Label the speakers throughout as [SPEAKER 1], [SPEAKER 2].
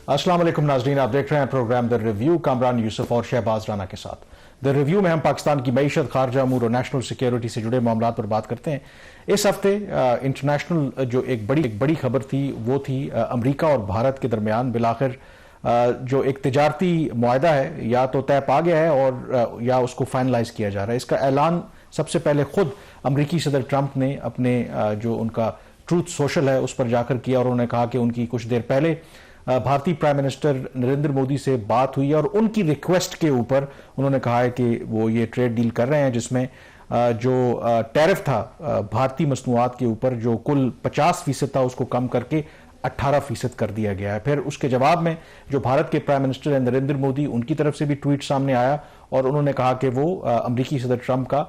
[SPEAKER 1] अस्सलाम वालेकुम नाज़रीन, आप देख रहे हैं programme the review Kamran Yusuf और शहबाज राना के साथ। द रिव्यू में हम पाकिस्तान की मईशत, खारजा अमूर और नेशनल सिक्योरिटी से जुड़े मामलों पर बात करते हैं। इस हफ्ते इंटरनेशनल जो एक बड़ी खबर थी वो थी अमरीका और भारत के दरमियान बिलाखिर जो एक तिजारती मुआहदा है या तो तय पा गया है और या उसको फाइनलाइज किया जा रहा है। इसका ऐलान सबसे पहले खुद अमरीकी सदर ट्रंप ने अपने जो उनका ट्रूथ सोशल है उस पर जाकर किया और उन्होंने कहा कि उनकी कुछ देर पहले भारतीय प्राइम मिनिस्टर नरेंद्र मोदी से बात हुई और उनकी रिक्वेस्ट के ऊपर उन्होंने कहा है कि वो ये ट्रेड डील कर रहे हैं जिसमें जो टैरिफ था भारतीय मसनूआत के ऊपर जो कुल 50% था उसको कम करके 18% कर दिया गया है। फिर उसके जवाब में जो भारत के प्राइम मिनिस्टर हैं नरेंद्र मोदी, उनकी तरफ से भी ट्वीट सामने आया और उन्होंने कहा कि वो अमरीकी सदर ट्रंप का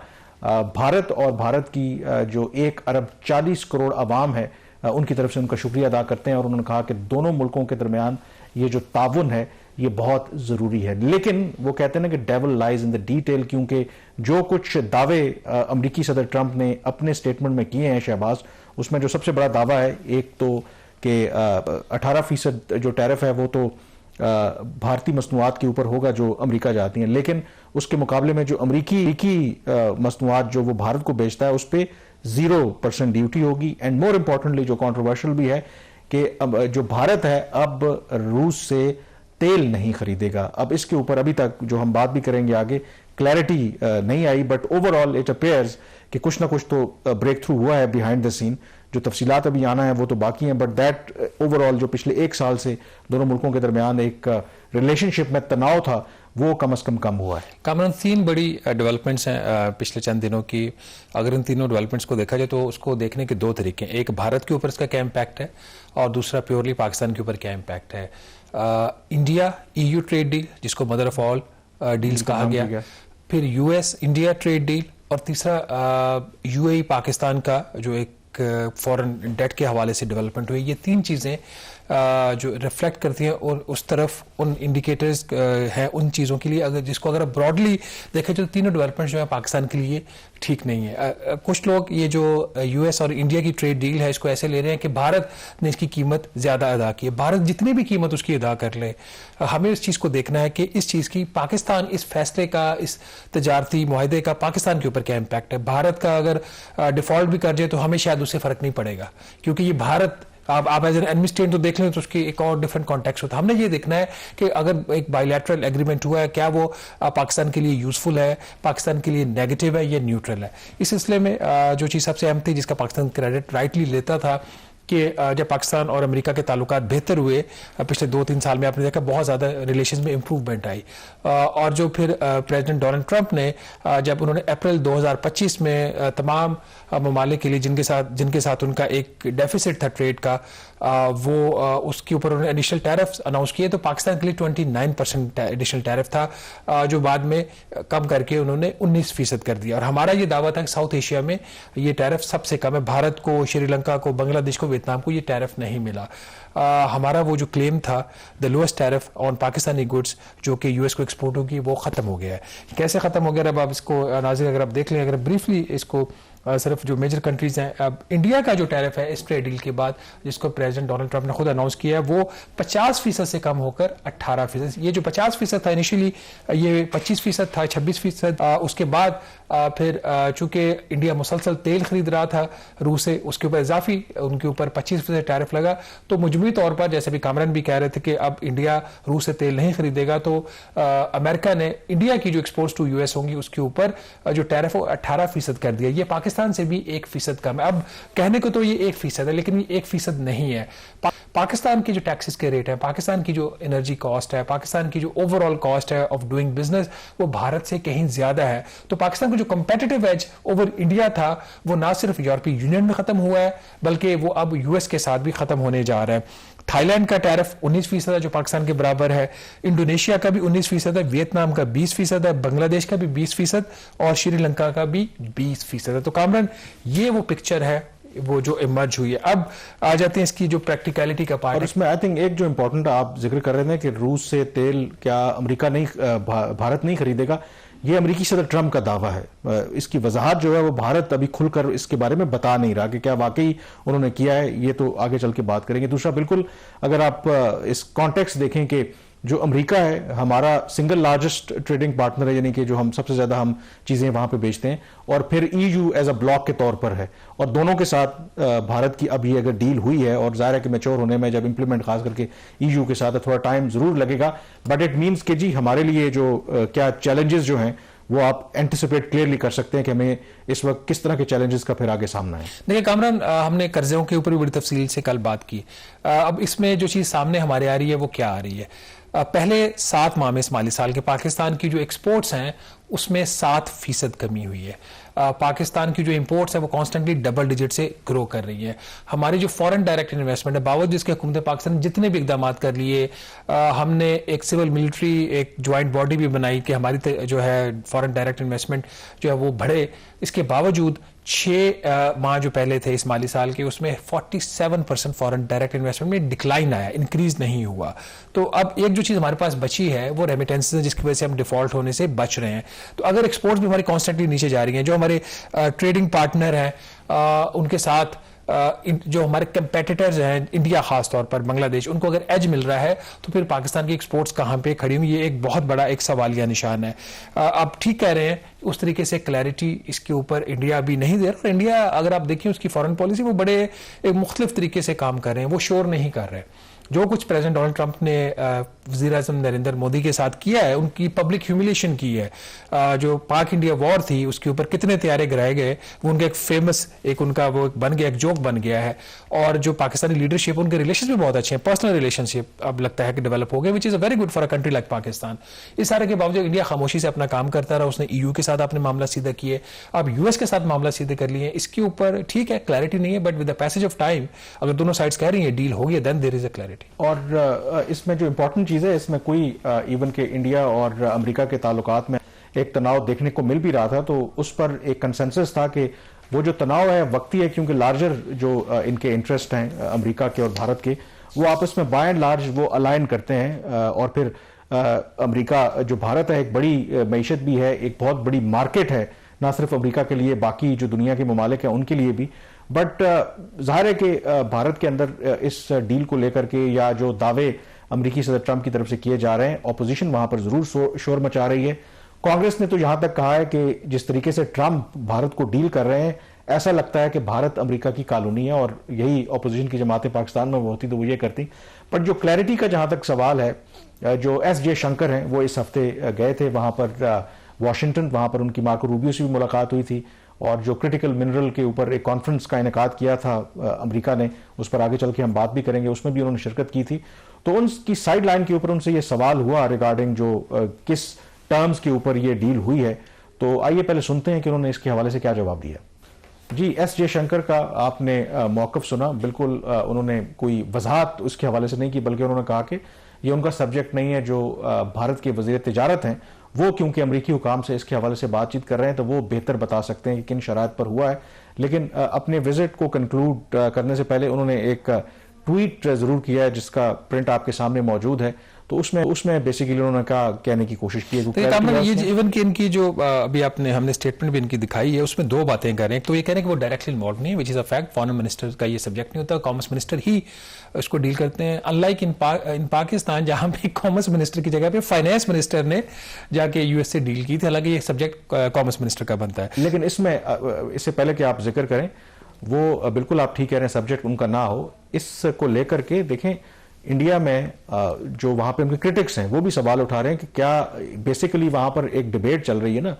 [SPEAKER 1] भारत और भारत की जो 1 अरब 40 करोड़ आवाम है उनकी तरफ से उनका शुक्रिया अदा करते हैं और उन्होंने कहा कि दोनों मुल्कों के दरमियान ये जो ताउन है ये बहुत जरूरी है। लेकिन वो कहते हैं ना कि devil lies in the detail, क्योंकि जो कुछ दावे अमरीकी सदर ट्रंप ने अपने स्टेटमेंट में किए हैं शहबाज, उसमें जो सबसे बड़ा दावा है एक तो कि 18% जो टैरिफ है वो तो भारतीय मसनूआत के ऊपर होगा जो अमेरिका जाती हैं, लेकिन उसके मुकाबले में जो अमरीकी मसनूआत जो वो भारत को बेचता है उस पर 0% ड्यूटी होगी। एंड मोर इंपॉर्टेंटली जो कंट्रोवर्शियल भी है कि जो भारत है अब रूस से तेल नहीं खरीदेगा। अब इसके ऊपर अभी तक जो हम बात भी करेंगे आगे क्लैरिटी नहीं आई, बट ओवरऑल इट अपेयर्स कि कुछ ना कुछ तो ब्रेक थ्रू हुआ है बिहाइंड द सीन। जो तफसीलात अभी आना है वो तो बाकी हैं, बट दैट ओवरऑल जो पिछले 1 साल से दोनों मुल्कों के दरमियान एक रिलेशनशिप में तनाव था वो कम से कम हुआ है।
[SPEAKER 2] कामरान, 3 बड़ी डेवलपमेंट्स हैं पिछले चंद दिनों की। अगर इन तीनों डेवलपमेंट्स को देखा जाए तो उसको देखने के 2 तरीके हैं। एक भारत के ऊपर इसका क्या इम्पैक्ट है और दूसरा प्योरली पाकिस्तान के ऊपर क्या इम्पैक्ट है। इंडिया EU ट्रेड डील जिसको मदर ऑफ ऑल डील्स कहा गया, फिर US इंडिया ट्रेड डील और तीसरा UAE पाकिस्तान का जो एक फॉरेन डेट के हवाले से डेवलपमेंट हुई। ये 3 चीज़ें जो रिफ्लेक्ट करती हैं और उस तरफ उन इंडिकेटर्स हैं उन चीज़ों के लिए अगर ब्रॉडली देखें तो तीनों डेवलपमेंट जो है पाकिस्तान के लिए ठीक नहीं है। कुछ लोग ये जो US और इंडिया की ट्रेड डील है इसको ऐसे ले रहे हैं कि भारत ने इसकी कीमत ज़्यादा अदा की है। भारत जितनी भी कीमत उसकी अदा कर ले, हमें इस चीज़ को देखना है कि इस चीज़ की पाकिस्तान इस फैसले का, इस तजारती मुआहदे का पाकिस्तान के ऊपर क्या इम्पैक्ट है। भारत का अगर डिफॉल्ट भी कर जाए तो हमें शायद उससे फ़र्क नहीं पड़ेगा, क्योंकि ये भारत आप एज एन एनमी स्टेट तो देख लें तो उसकी एक और डिफरेंट कॉन्टेक्स्ट होता है। हमने ये देखना है कि अगर एक बायलैटरल एग्रीमेंट हुआ है क्या वो पाकिस्तान के लिए यूजफुल है, पाकिस्तान के लिए नेगेटिव है या न्यूट्रल है। इस सिलसिले में जो चीज़ सबसे अहम थी जिसका पाकिस्तान क्रेडिट राइटली लेता था कि जब पाकिस्तान और अमेरिका के ताल्लुकात बेहतर हुए पिछले 2-3 साल में, आपने देखा बहुत ज़्यादा रिलेशंस में इंप्रूवमेंट आई। और जो फिर प्रेसिडेंट डोनाल्ड ट्रंप ने जब उन्होंने अप्रैल 2025 में तमाम ममालिक के लिए जिनके साथ उनका एक डेफिसिट था ट्रेड का, वो उसके ऊपर उन्होंने एडिशनल टैरिफ अनाउंस किए तो पाकिस्तान के लिए 29% एडिशनल टैरिफ था जो बाद में कम करके उन्होंने 19% कर दिया। और हमारा ये दावा था कि साउथ एशिया में ये टैरिफ सबसे कम है। भारत को, श्रीलंका को, बांग्लादेश को, वियतनाम को ये टैरिफ नहीं मिला। हमारा वो जो क्लेम था the lowest tariff on Pakistani goods जो कि US को एक्सपोर्ट होगी वो ख़त्म हो गया है। कैसे ख़त्म हो गया, अब आप इसको नाज़रीन अगर आप देख लें, अगर ब्रीफली इसको सिर्फ जो मेजर कंट्रीज हैं, अब इंडिया का जो टैरिफ है इस ट्रेड डील के बाद जिसको प्रेसिडेंट डोनाल्ड ट्रंप ने खुद अनाउंस किया है वो 50% से कम होकर 18%। ये जो 50% था इनिशियली ये 25% था, 26%। उसके बाद फिर चूंकि इंडिया मुसलसल तेल खरीद रहा था रूस से, उसके ऊपर इजाफी उनके ऊपर 25% टैरिफ लगा। तो मजमूई तौर पर जैसे भी कामरान भी कह रहे थे कि अब इंडिया रूस से तेल नहीं खरीदेगा तो अमेरिका ने इंडिया की जो एक्सपोर्ट्स टू US होंगी उसके ऊपर जो टैरिफ वो 18% कर दिया। ये पाकिस्तान से भी 1% कम है। अब कहने को तो ये 1% है लेकिन ये 1% नहीं है। पाकिस्तान के जो टैक्सेस के रेट है, पाकिस्तान की जो एनर्जी कॉस्ट है, पाकिस्तान की जो ओवरऑल कॉस्ट है ऑफ डूइंग बिजनेस वो भारत से कहीं ज्यादा है। तो पाकिस्तान का जो कंपेटिटिव एज ओवर इंडिया था वो ना सिर्फ यूरोपीय यूनियन में खत्म हुआ है बल्कि वो अब US के साथ भी खत्म होने जा रहा है। थाईलैंड का टैरिफ 19% है जो पाकिस्तान के बराबर है, इंडोनेशिया का भी 19% है, वियतनाम का 20% है, बांग्लादेश का भी 20% और श्रीलंका का भी 20% है। तो कामरान ये वो पिक्चर है वो जो इमर्ज हुई है। अब आ जाते हैं इसकी जो प्रैक्टिकलिटी का पार्ट।
[SPEAKER 1] और इसमें आई थिंक एक जो इंपॉर्टेंट आप जिक्र कर रहे थे कि रूस से तेल क्या अमेरिका नहीं भारत नहीं खरीदेगा, ये अमेरिकी सदर ट्रंप का दावा है। इसकी वजाहत जो है वो भारत अभी खुलकर इसके बारे में बता नहीं रहा कि क्या वाकई उन्होंने किया है, ये तो आगे चल के बात करेंगे। दूसरा, बिल्कुल अगर आप इस कॉन्टेक्स्ट देखें कि जो अमेरिका है हमारा सिंगल लार्जेस्ट ट्रेडिंग पार्टनर है, यानी कि जो हम सबसे ज्यादा हम चीजें वहां पे बेचते हैं, और फिर ईयू एज अ ब्लॉक के तौर पर है, और दोनों के साथ भारत की अभी अगर डील हुई है, और जाहिर है कि मैच्योर होने में जब इंप्लीमेंट खास करके ईयू के साथ थोड़ा टाइम जरूर लगेगा, बट इट मीन्स कि जी हमारे लिए जो क्या चैलेंजेस जो हैं वो आप एंटिसिपेट क्लियरली कर सकते हैं कि हमें इस वक्त किस तरह के चैलेंजेस का फिर आगे सामना है।
[SPEAKER 2] देखिए कामरान, हमने कर्जों के ऊपर भी बड़ी तफसील से कल बात की। अब इसमें जो चीज़ सामने हमारे आ रही है वो क्या आ रही है? पहले 7 माह में इस माली साल के पाकिस्तान की जो एक्सपोर्ट्स हैं उसमें 7% कमी हुई है। पाकिस्तान की जो इंपोर्ट्स है वो कॉन्स्टेंटली डबल डिजिट से ग्रो कर रही है। हमारी जो फॉरेन डायरेक्ट इन्वेस्टमेंट है, बावजूद जिसके हुकूमत पाकिस्तान जितने भी इकदाम कर लिए, हमने एक सिविल मिलिट्री एक ज्वाइंट बॉडी भी बनाई कि हमारी जो है फॉरेन डायरेक्ट इन्वेस्टमेंट जो है वो बढ़े। इसके बावजूद 6 माह जो पहले थे इस माली साल के, उसमें 47% फॉरेन डायरेक्ट इन्वेस्टमेंट में डिक्लाइन आया, इंक्रीज नहीं हुआ। तो अब एक जो चीज़ हमारे पास बची है वो रेमिटेंसेस है, जिसकी वजह से हम डिफॉल्ट होने से बच रहे हैं। तो अगर एक्सपोर्ट्स भी हमारी कॉन्स्टेंटली नीचे जा रही हैं, जो हमारे ट्रेडिंग पार्टनर हैं उनके साथ जो हमारे कंपेटिटर्स हैं, इंडिया खास तौर पर बांग्लादेश, उनको अगर एज मिल रहा है तो फिर पाकिस्तान की एक्सपोर्ट्स कहाँ पे खड़ी हुई, ये एक बहुत बड़ा एक सवालिया निशान है। आप ठीक कह रहे हैं, उस तरीके से क्लैरिटी इसके ऊपर इंडिया अभी नहीं दे रहा, और इंडिया अगर आप देखें उसकी फॉरेन पॉलिसी वो बड़े एक मुख्तलिफ तरीके से काम कर रहे हैं, वो शोर नहीं कर रहे। जो कुछ प्रेसिडेंट डोनाल्ड ट्रंप ने वज़ीर आज़म नरेंद्र मोदी के साथ किया है, उनकी पब्लिक ह्यूमिलेशन की है, जो पाक इंडिया वॉर थी उसके ऊपर कितने तैयारे गिराए गए, वो उनका एक फेमस एक उनका वो बन गया, एक जोक बन गया है। और जो पाकिस्तानी लीडरशिप, उनके रिलेशन भी बहुत अच्छे हैं, पर्सनल रिलेशनशिप अब लगता है कि डेवलप हो गए, which is a very good for a country like Pakistan. इस सारे के बावजूद इंडिया खामोशी से अपना काम करता रहा। उसने ईयू के साथ अपने मामला सीधा किए, अब यूएस के साथ मामला सीधे कर लिए। इसके ऊपर ठीक है क्लैरिटी नहीं है, but with the passage of time अगर दोनों साइड्स कह रही है डील होगी, then there is a clarity.
[SPEAKER 1] और इसमें जो इंपॉर्टेंट चीज है, इसमें कोई इवन के इंडिया और अमेरिका के ताल्लुकात में एक तनाव देखने को मिल भी रहा था, तो उस पर एक कंसेंसस था कि वो जो तनाव है वक्ती है, क्योंकि लार्जर जो इनके इंटरेस्ट हैं अमेरिका के और भारत के, वो आपस में बाय एंड लार्ज वो अलाइन करते हैं। और फिर अमेरिका जो भारत है एक बड़ी मईशत भी है, एक बहुत बड़ी मार्केट है, ना सिर्फ अमेरिका के लिए, बाकी जो दुनिया के ममालिक हैं उनके लिए भी। बट जाहिर है कि भारत के अंदर इस डील को लेकर के या जो दावे अमेरिकी सदर ट्रंप की तरफ से किए जा रहे हैं, ऑपोजिशन वहां पर जरूर शोर मचा रही है। कांग्रेस ने तो यहां तक कहा है कि जिस तरीके से ट्रंप भारत को डील कर रहे हैं, ऐसा लगता है कि भारत अमेरिका की कॉलोनी है, और यही ऑपोजिशन की जमातें पाकिस्तान में होती तो वो ये करती। बट जो क्लैरिटी का जहां तक सवाल है, जो एस शंकर हैं वो इस हफ्ते गए थे वहां पर वाशिंगटन, वहां पर उनकी मार्को रूबियो से भी मुलाकात हुई थी, और जो क्रिटिकल मिनरल के ऊपर एक कॉन्फ्रेंस का इनेकाद किया था अमेरिका ने, उस पर आगे चल के हम बात भी करेंगे, उसमें भी उन्होंने शिरकत की थी। तो उनकी साइड लाइन के ऊपर उनसे ये सवाल हुआ रिगार्डिंग जो किस टर्म्स के ऊपर ये डील हुई है। तो आइए पहले सुनते हैं कि उन्होंने इसके हवाले से क्या जवाब दिया। जी, एस शंकर का आपने मौक़िफ़ सुना, बिल्कुल उन्होंने कोई वजाहत उसके हवाले से नहीं की, बल्कि उन्होंने कहा कि ये उनका सब्जेक्ट नहीं है। जो भारत के वज़ीर तिजारत हैं वो क्योंकि अमरीकी हुकाम से इसके हवाले से बातचीत कर रहे हैं, तो वो बेहतर बता सकते हैं कि किन शराइत पर हुआ है। लेकिन अपने विजिट को कंक्लूड करने से पहले उन्होंने एक ट्वीट जरूर किया है, जिसका प्रिंट आपके सामने मौजूद है। तो उसमें बेसिकली उन्होंने कहा कहने की कोशिश की है।
[SPEAKER 2] तो ये इवन की इनकी जो अभी हमने स्टेटमेंट भी इनकी दिखाई है, उसमें 2 बातें कर रहे हैं। तो ये कह रहे हैं कि वो डायरेक्टली इन्वॉल्व नहीं है, which is a fact. Foreign minister का ये सब्जेक्ट नहीं होता, कॉमर्स मिनिस्टर ही उसको डील करते हैं। अनलाइक इन पाकिस्तान, जहां पे कॉमर्स मिनिस्टर की जगह पे फाइनेंस मिनिस्टर ने जाके यूएस से डील की थी, हालांकि ये सब्जेक्ट कॉमर्स मिनिस्टर का बनता है।
[SPEAKER 1] लेकिन इससे पहले कि आप जिक्र करें, वो बिल्कुल आप ठीक कह रहे हैं, सब्जेक्ट उनका ना हो, इसको लेकर के देखें इंडिया में जो वहां पे उनके क्रिटिक्स हैं वो भी सवाल उठा रहे हैं कि क्या बेसिकली वहां पर एक डिबेट चल रही है ना,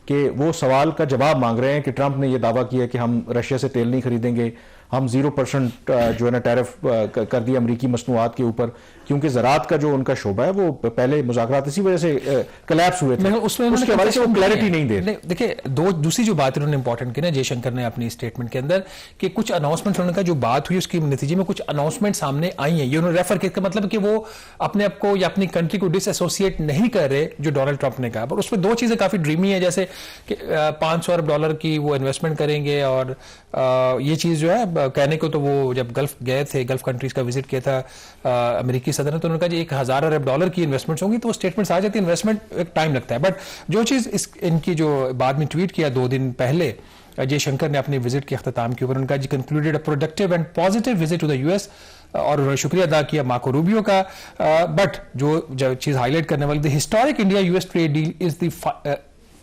[SPEAKER 1] कि वो सवाल का जवाब मांग रहे हैं कि ट्रंप ने ये दावा किया कि हम रशिया से तेल नहीं खरीदेंगे, हम 0% जो है ना टैरिफ कर दिया अमरीकी मसनूआत के ऊपर, क्योंकि ज़राअत का जो उनका शोबा है वो पहले मुज़ाकरात इसी वजह से कोलैप्स हुए थे, उसके हवाले से वो क्लैरिटी नहीं दे।
[SPEAKER 2] देखिए, दूसरी जो बात उन्होंने इंपॉर्टेंट की ना जयशंकर ने अपनी स्टेटमेंट के अंदर, कि कुछ अनाउंसमेंट होने का जो बात हुई उसके नतीजे में कुछ अनाउंसमेंट सामने आई हैं, ये उन्होंने रेफर किया, मतलब कि वो अपने आप को या अपनी कंट्री को डिसएसोसिएट नहीं कर रहे, जो डोनाल्ड ट्रंप ने कहा। पर उसमें 2 चीजें काफी ड्रीमी है, जैसे कि $500 अरब की वो इन्वेस्टमेंट करेंगे, और ये चीज जो है कहने को तो वो जब गल्फ गए थे, गल्फ कंट्रीज का विजिट किया था अमेरिकी सदर ने, तो उन्होंने कहा जी 1000 अरब डॉलर की इन्वेस्टमेंट्स होंगी, तो वो स्टेटमेंट्स आ जाती है, इन्वेस्टमेंट एक टाइम लगता है। बट जो चीज़ इनकी जो बाद में ट्वीट किया 2 दिन पहले जयशंकर ने अपने विजिट के अख्ताम के ऊपर, उनका जी concluded a productive and positive visit to the US, और उन्होंने शुक्रिया अदा किया मार्को रूबियो का। बट जो चीज़ हाईलाइट करने वाली, the historic India US trade deal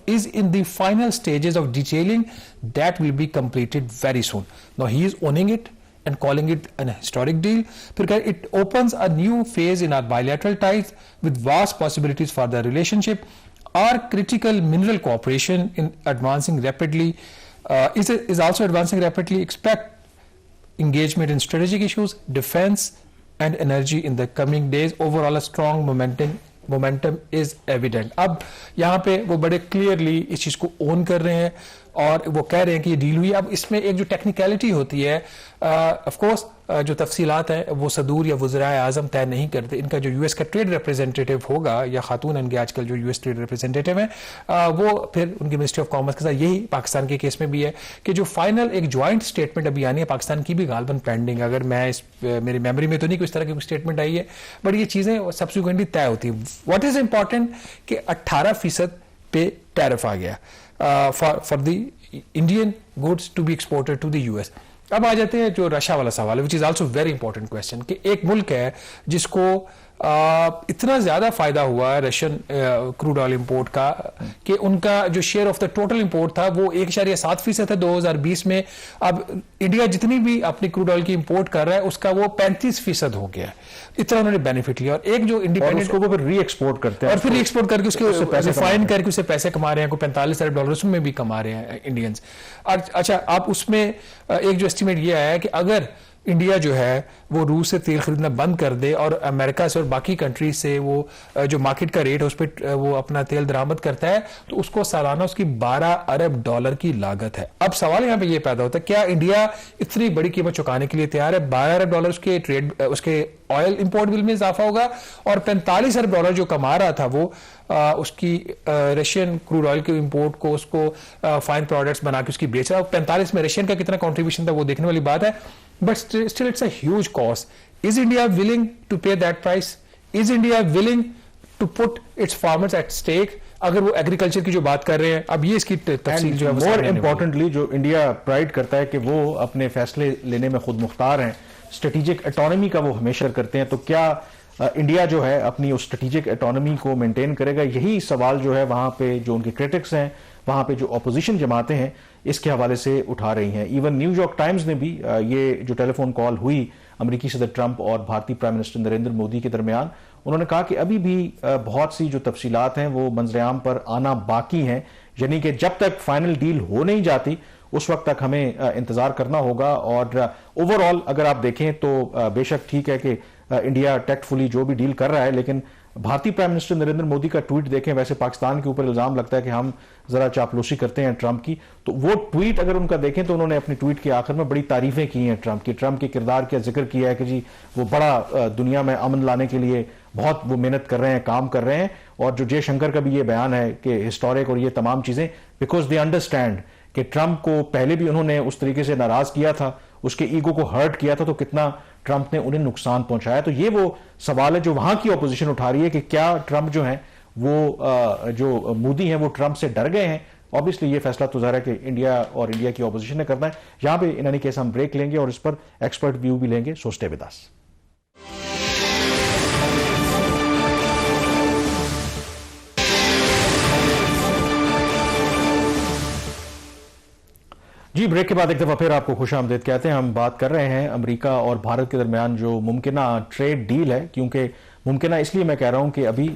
[SPEAKER 2] is in the final stages of detailing that will be completed very soon. Now he is owning it and calling it an historic deal because it opens a new phase in our bilateral ties with vast possibilities for the relationship. Our critical mineral cooperation in advancing rapidly is also advancing rapidly. Expect engagement in strategic issues, defense and energy in the coming days. Overall a strong momentum is evident. अब यहाँ पे वो बड़े clearly इस चीज़ को own कर रहे हैं और वो कह रहे हैं कि ये डील हुई। अब इसमें एक जो टेक्निकलिटी होती है, ऑफ कोर्स जो तफसीलात हैं वो सदूर या वज़राए आज़म तय नहीं करते। इनका जो यूएस का ट्रेड रिप्रेजेंटेटिव होगा या खातून इनके आजकल जो यूएस ट्रेड रिप्रेजेंटेटिव हैं, वो फिर उनकी मिनिस्ट्री ऑफ कॉमर्स के साथ, यही पाकिस्तान के केस में भी है कि जो फाइनल एक ज्वाइंट स्टेटमेंट अभी आनी है, पाकिस्तान की भी गालबन पेंडिंग, अगर मैं मेरी मेमोरी में तो नहीं कोई इस तरह की स्टेटमेंट आई है, बट ये चीज़ें सब्सिक्वेंटली तय होती है। व्हाट इज इंपॉर्टेंट कि 18% पे टैरिफ आ गया for the Indian goods to be exported to the US. अब आ जाते हैं जो रशिया वाला सवाल है, which is also very important question, कि एक मुल्क है जिसको इतना ज्यादा फायदा हुआ है रशियन क्रूड ऑयल इंपोर्ट का कि उनका जो share of the total import था वो 1.7% है 2020 में। अब इंडिया जितनी भी अपनी क्रूड ऑयल की इंपोर्ट कर रहा है उसका वो 35% हो गया है। इतना उन्होंने बेनिफिट लिया। और एक जो इंडिपेंडेंट
[SPEAKER 1] को फिर री एक्सपोर्ट करते हैं
[SPEAKER 2] और फिर री एक्सपोर्ट करके उसके रिफाइन करके उससे पैसे कमा रहे हैं, कोई 45 अरब डॉलर उसमें भी कमा रहे हैं इंडियंस। अच्छा, आप उसमें एक जो एस्टिमेट ये आया है कि अगर इंडिया जो है वो रूस से तेल खरीदना बंद कर दे और अमेरिका से और बाकी कंट्रीज से वो जो मार्केट का रेट है उस पर वो अपना तेल दरामद करता है, तो उसको सालाना उसकी 12 अरब डॉलर की लागत है। अब सवाल यहाँ पे ये पैदा होता है, क्या इंडिया इतनी बड़ी कीमत चुकाने के लिए तैयार है? 12 अरब डॉलर उसके ऑयल इंपोर्ट बिल में इजाफा होगा और 45 अरब डॉलर जो कमा रहा था वो उसकी रशियन क्रूड ऑयल के इंपोर्ट को उसको फाइन प्रोडक्ट्स बना के उसकी बेच रहा है। 45 में रशियन का कितना कॉन्ट्रीब्यूशन था वो देखने वाली बात है, but still it's a huge cost. Is India willing to pay that price? Is India willing to put its farmers at stake? अगर वो एग्रीकल्चर की जो बात कर रहे हैं, अब ये इसकी तफसील जो है
[SPEAKER 1] मोर इम्पोर्टेंटली जो इंडिया प्राइड करता है कि वो अपने फैसले लेने में खुद मुख्तार हैं, स्ट्रेटेजिक ऑटोनॉमी का वो हमेशा करते हैं, तो क्या इंडिया जो है अपनी उस स्ट्रेटेजिक ऑटोनॉमी को मेंटेन करेगा? यही सवाल जो है वहां पे जो उनके क्रिटिक्स हैं, वहां पे जो ऑपोजिशन जमातें हैं, इसके हवाले से उठा रही हैं। इवन न्यूयॉर्क टाइम्स ने भी ये जो टेलीफोन कॉल हुई अमेरिकी सदर ट्रंप और भारतीय प्राइम मिनिस्टर नरेंद्र मोदी के दरमियान, उन्होंने कहा कि अभी भी बहुत सी जो तफसीलात हैं वो मंजरेआम पर आना बाकी हैं, यानी कि जब तक फाइनल डील हो नहीं जाती उस वक्त तक हमें इंतजार करना होगा। और ओवरऑल अगर आप देखें तो बेशक ठीक है कि इंडिया टैक्टफुली जो भी डील कर रहा है, लेकिन भारतीय प्राइम मिनिस्टर नरेंद्र मोदी का ट्वीट देखें, वैसे पाकिस्तान के ऊपर इल्जाम लगता है कि हम जरा चापलूसी करते हैं ट्रंप की, तो वो ट्वीट अगर उनका देखें तो उन्होंने अपनी ट्वीट के आखिर में बड़ी तारीफें की हैं ट्रंप की, ट्रंप के किरदार का जिक्र किया है कि जी वो बड़ा दुनिया में अमन लाने के लिए बहुत वो मेहनत कर रहे हैं, काम कर रहे हैं। और जो जयशंकर का भी ये बयान है कि हिस्टोरिक और ये तमाम चीजें, बिकॉज दे अंडरस्टैंड कि ट्रंप को पहले भी उन्होंने उस तरीके से नाराज किया था, उसके ईगो को हर्ट किया था, तो कितना ट्रंप ने उन्हें नुकसान पहुंचाया। तो ये वो सवाल है जो वहां की ऑपोजिशन उठा रही है कि क्या ट्रंप जो है वो जो मोदी हैं वो ट्रंप से डर गए हैं। ऑब्वियसली ये फैसला तो ज़ाहिर है कि इंडिया और इंडिया की ऑपोजिशन ने करना है। यहां पे इन एनी केस हम ब्रेक लेंगे और इस पर एक्सपर्ट व्यू भी लेंगे। So stay with us. जी, ब्रेक के बाद एक दफा फिर आपको खुशामदीद कहते हैं। हम बात कर रहे हैं अमेरिका और भारत के दरमियान जो मुमकिना ट्रेड डील है, क्योंकि मुमकिना इसलिए मैं कह रहा हूं कि अभी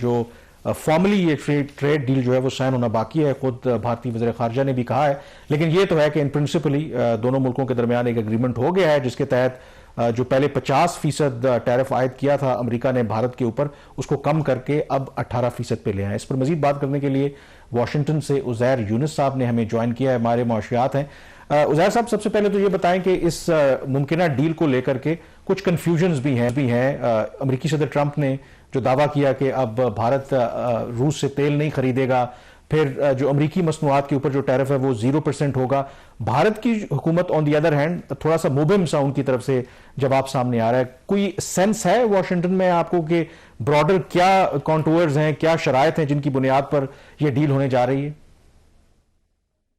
[SPEAKER 1] जो फॉर्मली ये ट्रेड डील जो है वो साइन होना बाकी है। खुद भारतीय वज़ीर ख़ारजा ने भी कहा है, लेकिन ये तो है कि इन प्रिंसिपली दोनों मुल्कों के दरमियान एक एग्रीमेंट हो गया है जिसके तहत जो पहले 50% टैरिफ आयद किया था अमेरिका ने भारत के ऊपर, उसको कम करके अब 18% पे ले आए। इस पर मजीद बात करने के लिए वाशिंगटन से उज़ैर यूनुस साहब ने हमें ज्वाइन किया है, हमारे मुआशियात हैं। उज़ैर साहब, सबसे पहले तो ये बताएं कि इस मुमकिना डील को लेकर के कुछ कन्फ्यूजन्स भी हैं। अमेरिकी सदर ट्रंप ने जो दावा किया कि अब भारत रूस से तेल नहीं खरीदेगा, फिर जो अमरीकी मसनूआत के ऊपर जो टैरिफ है वो 0% होगा। भारत की हुकूमत ऑन दी अदर हैंड थोड़ा सा मुबिम सा उनकी तरफ से जवाब सामने आ रहा है। कोई सेंस है वाशिंगटन में आपको कि ब्रॉडर क्या कॉन्टूर्स हैं, क्या शराइत हैं जिनकी बुनियाद पर यह डील होने जा रही है?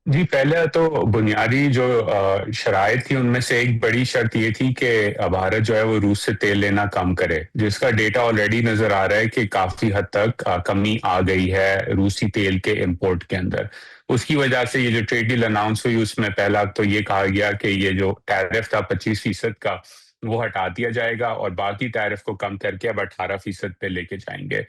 [SPEAKER 3] जी, पहले तो बुनियादी जो शराइत थी उनमें से एक बड़ी शर्त ये थी कि भारत जो है वो रूस से तेल लेना कम करे, जिसका डेटा ऑलरेडी नजर आ रहा है कि काफी हद तक कमी आ गई है रूसी तेल के इंपोर्ट के अंदर। उसकी वजह से ये जो ट्रेड डील अनाउंस हुई उसमें पहला तो ये कहा गया कि ये जो टैरिफ था 25% का वो हटा दिया जाएगा और बाकी टैरिफ को कम करके अब 18% पे लेके जाएंगे।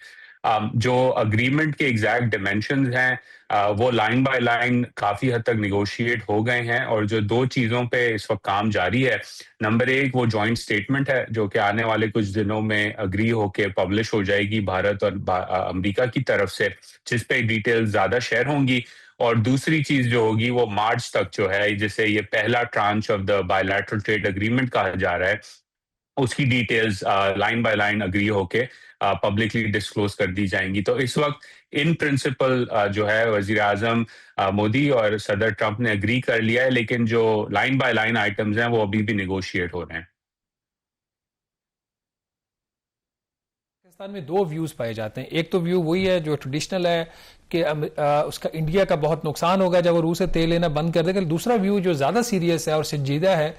[SPEAKER 3] जो अग्रीमेंट के एग्जैक्ट डिमेंशंस हैं वो लाइन बाय लाइन काफी हद तक निगोशिएट हो गए हैं और जो दो चीजों पे इस वक्त काम जारी है, नंबर एक वो जॉइंट स्टेटमेंट है जो कि आने वाले कुछ दिनों में अग्री होके पब्लिश हो जाएगी भारत और अमेरिका की तरफ से, जिस पे डिटेल्स ज्यादा शेयर होंगी। और दूसरी चीज जो होगी वो मार्च तक जो है, जिसे ये पहला tranche of the bilateral trade agreement कहा जा रहा है, उसकी details line by line agree होके पब्लिकली डिस्क्लोज कर दी जाएंगी। तो इस वक्त इन प्रिंसिपल जो है वजीर आजम मोदी और सदर ट्रंप ने अग्री कर लिया है, लेकिन जो लाइन बाय लाइन आइटम्स हैं वो अभी भी निगोशिएट हो रहे हैं।
[SPEAKER 2] पाकिस्तान में दो व्यूज पाए जाते हैं। एक तो व्यू वही है जो ट्रेडिशनल है कि उसका इंडिया का बहुत नुकसान होगा जब वो रूस से तेल लेना बंद कर देगा। दूसरा व्यू जो ज्यादा सीरियस है और संजीदा है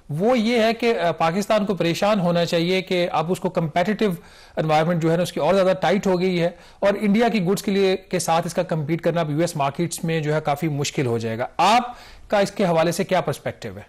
[SPEAKER 2] वो ये है कि पाकिस्तान को परेशान होना चाहिए कि अब उसको कंपेटिटिव एनवायरनमेंट जो है ना उसकी और ज्यादा टाइट हो गई है और इंडिया की गुड्स के लिए के साथ इसका compete करना अब यूएस मार्केट्स में जो है काफी मुश्किल हो जाएगा। आपका इसके हवाले से क्या पर्सपेक्टिव है?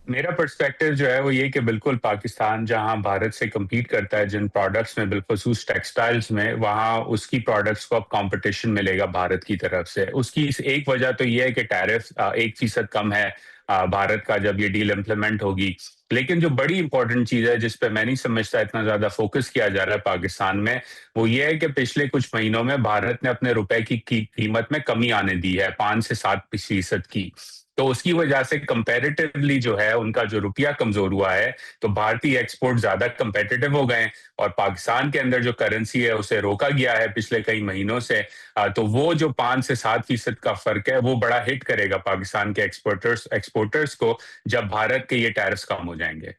[SPEAKER 3] मेरा पर्सपेक्टिव जो है वो ये कि बिल्कुल पाकिस्तान जहां भारत से compete करता है जिन प्रोडक्ट्स में, बिलखसूस टेक्सटाइल्स में, वहां उसकी प्रोडक्ट्स को अब कंपटीशन मिलेगा भारत की तरफ से। उसकी एक वजह तो ये है कि टैरिफ 1% कम है भारत का जब ये डील इम्प्लीमेंट होगी। लेकिन जो बड़ी इंपॉर्टेंट चीज है जिस पे मैं नहीं समझता इतना ज्यादा फोकस किया जा रहा है पाकिस्तान में, वो ये है कि पिछले कुछ महीनों में भारत ने अपने रुपए की कीमत में कमी आने दी है 5 से 7% की। तो उसकी वजह से कंपैरेटिवली जो है उनका जो रुपया कमजोर हुआ है, तो भारतीय एक्सपोर्ट ज्यादा कंपेटिटिव हो गए और पाकिस्तान के अंदर जो करेंसी है उसे रोका गया है पिछले कई महीनों से। तो वो जो 5 से 7% का फर्क है वो बड़ा हिट करेगा पाकिस्तान के एक्सपोर्टर्स को जब भारत के ये टैरिफ्स कम हो जाएंगे।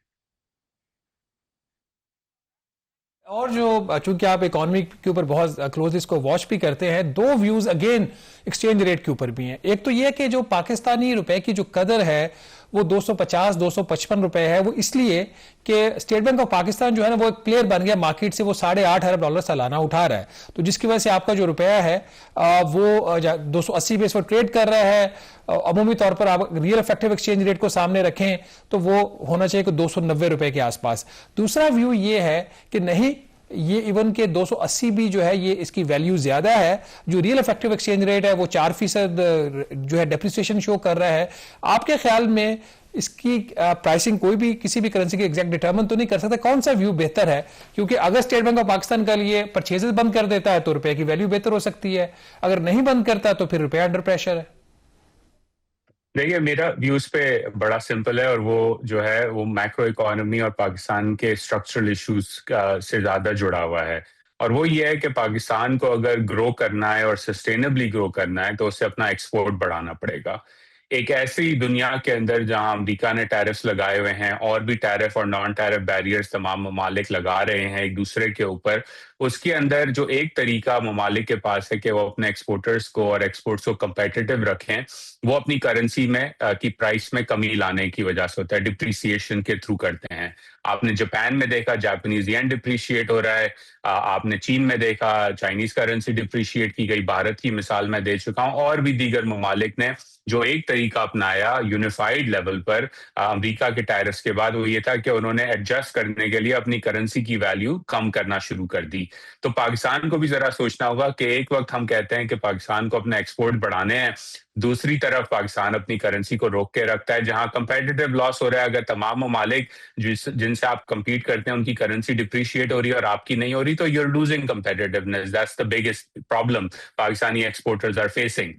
[SPEAKER 2] और जो चूंकि आप इकोनॉमी के ऊपर बहुत क्लोज इसको वॉच भी करते हैं, दो व्यूज अगेन एक्सचेंज रेट के ऊपर भी हैं। एक तो यह कि जो पाकिस्तानी रुपए की जो कदर है वो 250-255 रुपए है, वो इसलिए कि स्टेट बैंक ऑफ पाकिस्तान जो है ना वो एक प्लेयर बन गया मार्केट से, वो $8.5 अरब सालाना उठा रहा है। तो जिसकी वजह से आपका जो रुपया है वो 280 बेस पर ट्रेड कर रहा है। अमूमी तौर पर आप रियल इफेक्टिव एक्सचेंज रेट को सामने रखें तो वो होना चाहिए कि 290 रुपए के आसपास। दूसरा व्यू ये है कि नहीं, ये इवन के 280 भी जो है ये इसकी वैल्यू ज्यादा है। जो रियल इफेक्टिव एक्सचेंज रेट है वो 4% जो है डेप्रिसिएशन शो कर रहा है। आपके ख्याल में इसकी प्राइसिंग कोई भी किसी भी करेंसी की एग्जैक्ट डिटरमिन तो नहीं कर सकता, कौन सा व्यू बेहतर है? क्योंकि अगर स्टेट बैंक ऑफ पाकिस्तान का लिए परचेजेस बंद कर देता है तो रुपए की वैल्यू बेहतर हो सकती है, अगर नहीं बंद करता तो फिर रुपया अंडर प्रेशर है।
[SPEAKER 3] देखिए, मेरा व्यूज पे बड़ा सिंपल है और वो जो है वो मैक्रो इकोनॉमी और पाकिस्तान के स्ट्रक्चरल इश्यूज से ज्यादा जुड़ा हुआ है। और वो ये है कि पाकिस्तान को अगर ग्रो करना है और सस्टेनेबली ग्रो करना है तो उसे अपना एक्सपोर्ट बढ़ाना पड़ेगा। एक ऐसी दुनिया के अंदर जहां अमेरिका ने टैरिफ्स लगाए हुए हैं और भी टैरिफ और नॉन टैरिफ बैरियर्स तमाम ममालिक लगा रहे हैं एक दूसरे के ऊपर, उसके अंदर जो एक तरीका ममालिक के पास है कि वो अपने एक्सपोर्टर्स को और एक्सपोर्ट्स को कंपेटिटिव रखें, वो अपनी करेंसी में की प्राइस में कमी लाने की वजह से होता है, डिप्रिसिएशन के थ्रू करते हैं। आपने जापान में देखा जापानीज येन डिप्रिशिएट हो रहा है, आपने चीन में देखा चाइनीज करेंसी डिप्रिशिएट की गई, भारत की मिसाल मैं दे चुका हूं, और भी दीगर ममालिक ने जो एक तरीका अपनाया यूनिफाइड लेवल पर अमेरिका के टैरिफ्स के बाद, वो ये था कि उन्होंने एडजस्ट करने के लिए अपनी करेंसी की वैल्यू कम करना शुरू कर दी। तो पाकिस्तान को भी जरा सोचना होगा कि एक वक्त हम कहते हैं कि पाकिस्तान को अपना एक्सपोर्ट बढ़ाने हैं, दूसरी तरफ पाकिस्तान अपनी करेंसी को रोक के रखता है। जहां कंपेटिटिव लॉस हो रहा है, अगर तमाम ममालिक जिनसे आप compete करते हैं उनकी करेंसी डिप्रिशिएट हो रही है और आपकी नहीं हो रही, तो you're losing competitiveness. That's the biggest problem Pakistani exporters are facing.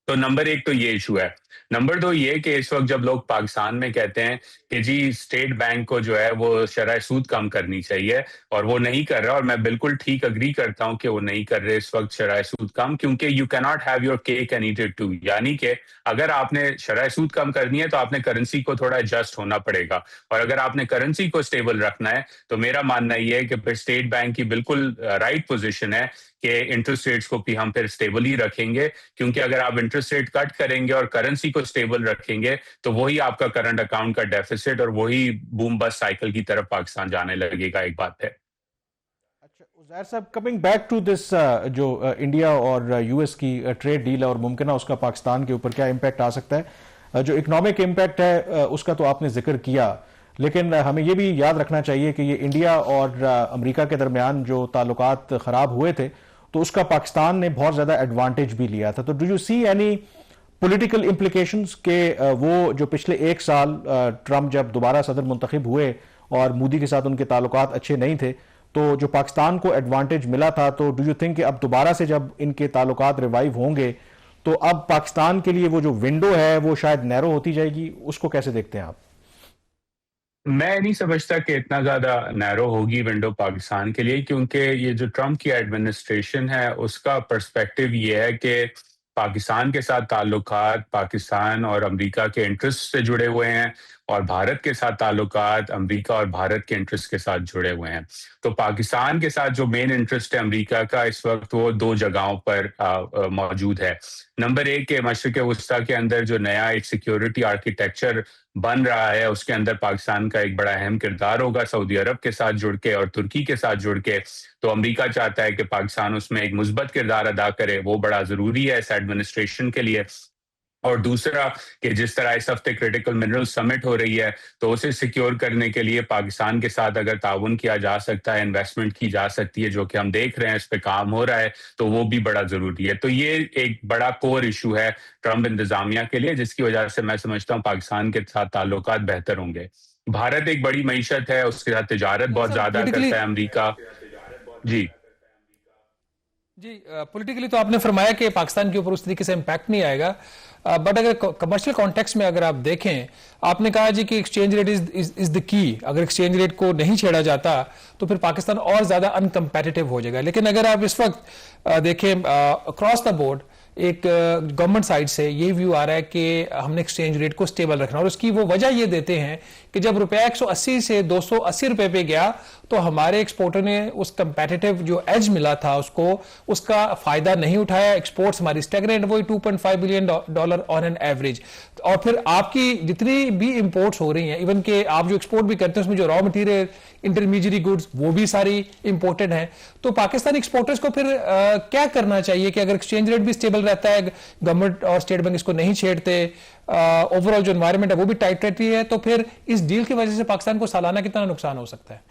[SPEAKER 3] तो नंबर एक तो ये इशू है। नंबर 2 ये कि इस वक्त जब लोग पाकिस्तान में कहते हैं कि जी स्टेट बैंक को जो है वो शरह सूद कम करनी चाहिए और वो नहीं कर रहा, और मैं बिल्कुल ठीक अग्री करता हूं कि वो नहीं कर रहे इस वक्त शरह सूद कम, क्योंकि you can not have your cake and eat it too. यानी कि अगर आपने शरह सूद कम करनी है तो आपने करेंसी को थोड़ा एडजस्ट होना पड़ेगा, और अगर आपने करेंसी को स्टेबल रखना है तो मेरा मानना यह है कि फिर स्टेट बैंक की बिल्कुल राइट पोजीशन है कि इंटरेस्ट रेट्स को भी हम फिर स्टेबल ही रखेंगे, क्योंकि अगर आप इंटरेस्ट रेट कट करेंगे और करेंसी को स्टेबल रखेंगे तो वही आपका करंट अकाउंट का डेफिसिट और वही बूम बस्ट साइकिल की तरफ पाकिस्तान जाने लगेगा। एक बात है।
[SPEAKER 1] अच्छा उज़ैर साहब, कमिंग बैक टू दिस, जो इंडिया और यूएस की ट्रेड डील है और मुमकिन है उसका पाकिस्तान के ऊपर क्या इम्पैक्ट आ सकता है। जो इकोनॉमिक इम्पैक्ट है उसका तो आपने जिक्र किया, लेकिन हमें यह भी याद रखना चाहिए कि ये इंडिया और अमेरिका के दरमियान जो ताल्लुकात खराब हुए थे तो उसका पाकिस्तान ने बहुत ज्यादा एडवांटेज भी लिया था। तो do you see any political implications के वो जो पिछले एक साल ट्रंप जब दोबारा सदर मुंतखब हुए और मोदी के साथ उनके ताल्लुकात अच्छे नहीं थे, तो जो पाकिस्तान को एडवांटेज मिला था, तो डू यू थिंक कि अब दोबारा से जब इनके ताल्लुकात रिवाइव होंगे तो अब पाकिस्तान के लिए वो जो विंडो है वो शायद नैरो होती जाएगी? उसको कैसे देखते हैं आप?
[SPEAKER 3] मैं नहीं समझता कि इतना ज्यादा नैरो होगी विंडो पाकिस्तान के लिए, क्योंकि ये जो ट्रंप की एडमिनिस्ट्रेशन है उसका पर्सपेक्टिव ये है कि पाकिस्तान के साथ ताल्लुकात पाकिस्तान और अमेरिका के इंटरेस्ट से जुड़े हुए हैं, और भारत के साथ ताल्लुकात अमेरिका और भारत के इंटरेस्ट के साथ जुड़े हुए हैं। तो पाकिस्तान के साथ जो मेन इंटरेस्ट है अमेरिका का इस वक्त वो दो जगहों पर मौजूद है। नंबर 1 के मशरिक़ वस्ता के अंदर जो नया एक सिक्योरिटी आर्किटेक्चर बन रहा है उसके अंदर पाकिस्तान का एक बड़ा अहम किरदार होगा, सऊदी अरब के साथ जुड़ के और तुर्की के साथ जुड़ के। तो अमेरिका चाहता है कि पाकिस्तान उसमें एक मुस्बत किरदार अदा करे, वो बड़ा जरूरी है इस एडमिनिस्ट्रेशन के लिए। और दूसरा कि जिस तरह इस हफ्ते क्रिटिकल मिनरल समिट हो रही है तो उसे सिक्योर करने के लिए पाकिस्तान के साथ अगर ताउन किया जा सकता है, इन्वेस्टमेंट की जा सकती है, जो कि हम देख रहे हैं इस पे काम हो रहा है, तो वो भी बड़ा जरूरी है। तो ये एक बड़ा कोर इशू है ट्रंप इंतजामिया के लिए, जिसकी वजह से मैं समझता हूँ पाकिस्तान के साथ ताल्लुकात बेहतर होंगे। भारत एक बड़ी मईशत है, उसके साथ तिजारत बहुत ज्यादा करता है अमरीका। जी
[SPEAKER 2] जी, पॉलिटिकली तो आपने फरमाया कि पाकिस्तान के ऊपर उस तरीके से इम्पैक्ट नहीं आएगा, बट अगर कमर्शियल कॉन्टेक्स्ट में अगर आप देखें, आपने कहा जी कि exchange rate is the key. अगर एक्सचेंज रेट को नहीं छेड़ा जाता तो फिर पाकिस्तान और ज्यादा अनकम्पेटिटिव हो जाएगा। लेकिन अगर आप इस वक्त देखें अक्रॉस द बोर्ड एक गवर्नमेंट साइड से ये व्यू आ रहा है कि हमने एक्सचेंज रेट को स्टेबल रखना, और उसकी वो वजह ये देते हैं कि जब रुपया 180 से 280 रुपए पे गया तो हमारे एक्सपोर्टर ने उस कंपेटिटिव जो एज मिला था उसका फायदा नहीं उठाया। एक्सपोर्ट्स हमारी स्टैग्नेंट, वही $2.5 बिलियन ऑन एन एवरेज। और फिर आपकी जितनी भी इंपोर्ट्स हो रही हैं, इवन के आप जो एक्सपोर्ट भी करते हैं उसमें जो रॉ मटेरियल, इंटरमीडिएट गुड्स, वो भी सारी इंपोर्टेड हैं। तो पाकिस्तानी एक्सपोर्टर्स को फिर क्या करना चाहिए कि अगर एक्सचेंज रेट भी स्टेबल रहता है, गवर्नमेंट और स्टेट बैंक इसको नहीं छेड़ते, ओवरऑल जो एनवायरमेंट है वो भी टाइट रहती है, तो फिर इस डील की वजह से पाकिस्तान को सालाना कितना नुकसान हो सकता है?